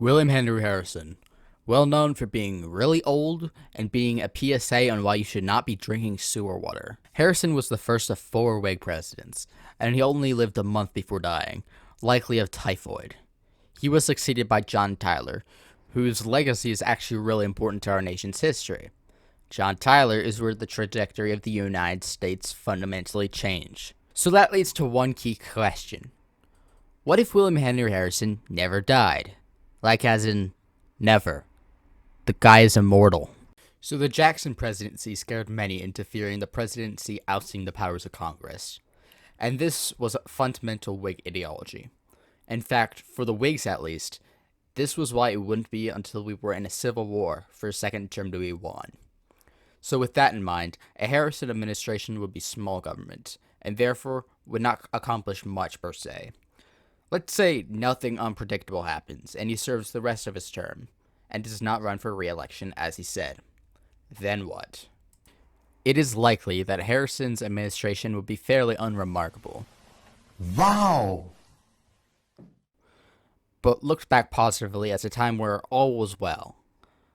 William Henry Harrison, well known for being really old and being a PSA on why you should not be drinking sewer water. Harrison was the first of 4 Whig presidents, and he only lived a month before dying, likely of typhoid. He was succeeded by John Tyler, whose legacy is actually really important to our nation's history. John Tyler is where the trajectory of the United States fundamentally changed. So that leads to one key question. What if William Henry Harrison never died? Like as in, never. The guy is immortal. So the Jackson presidency scared many into fearing the presidency ousting the powers of Congress. And this was a fundamental Whig ideology. In fact, for the Whigs at least, this was why it wouldn't be until we were in a civil war for a second term to be won. So with that in mind, a Harrison administration would be small government, and therefore would not accomplish much per se. Let's say nothing unpredictable happens, and he serves the rest of his term, and does not run for re-election as he said. Then what? It is likely that Harrison's administration would be fairly unremarkable. Wow! But looked back positively as a time where all was well.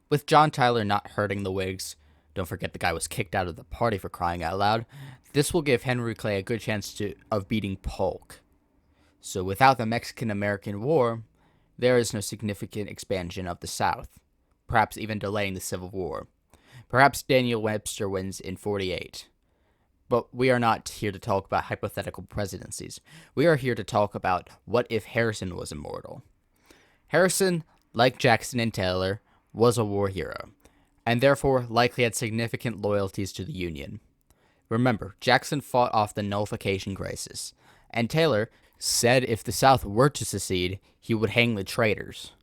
With John Tyler not hurting the Whigs, don't forget the guy was kicked out of the party for crying out loud, this will give Henry Clay a good chance of beating Polk. So without the Mexican-American War, there is no significant expansion of the South, perhaps even delaying the Civil War. Perhaps Daniel Webster wins in 48. But we are not here to talk about hypothetical presidencies. We are here to talk about what if Harrison was immortal. Harrison, like Jackson and Taylor, was a war hero, and therefore likely had significant loyalties to the Union. Remember, Jackson fought off the nullification crisis, and Taylor said if the South were to secede, he would hang the traitors.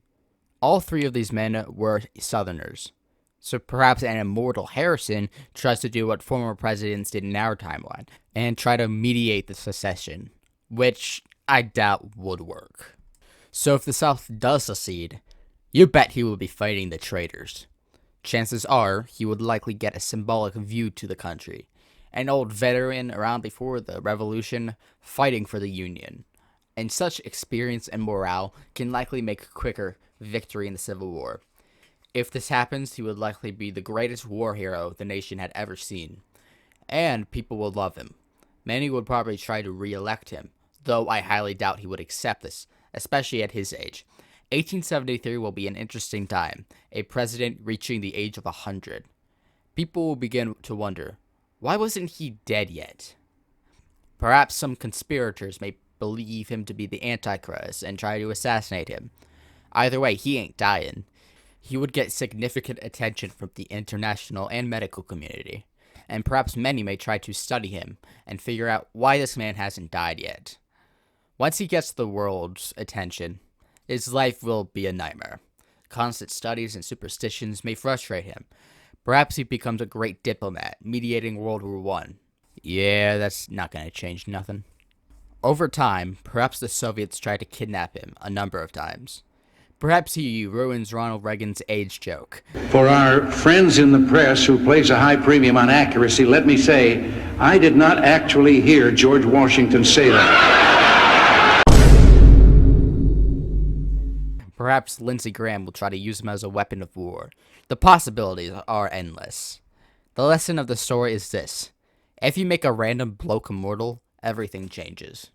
All 3 of these men were Southerners, so perhaps an immortal Harrison tries to do what former presidents did in our timeline, and try to mediate the secession, which I doubt would work. So if the South does secede, you bet he will be fighting the traitors. Chances are he would likely get a symbolic view to the country, an old veteran around before the Revolution fighting for the Union. And such experience and morale can likely make a quicker victory in the Civil War. If this happens, he would likely be the greatest war hero the nation had ever seen. And people would love him. Many would probably try to re-elect him, though I highly doubt he would accept this, especially at his age. 1873 will be an interesting time, a president reaching the age of 100. People will begin to wonder, why wasn't he dead yet? Perhaps some conspirators may believe him to be the Antichrist and try to assassinate him. Either way, he ain't dying. He would get significant attention from the international and medical community, and perhaps many may try to study him and figure out why this man hasn't died yet. Once he gets the world's attention, his life will be a nightmare. Constant studies and superstitions may frustrate him. Perhaps he becomes a great diplomat, mediating World War I. Yeah, that's not going to change nothing. Over time, perhaps the Soviets try to kidnap him a number of times. Perhaps he ruins Ronald Reagan's age joke. For our friends in the press who place a high premium on accuracy, let me say, I did not actually hear George Washington say that. Perhaps Lindsey Graham will try to use him as a weapon of war. The possibilities are endless. The lesson of the story is this: if you make a random bloke immortal, everything changes.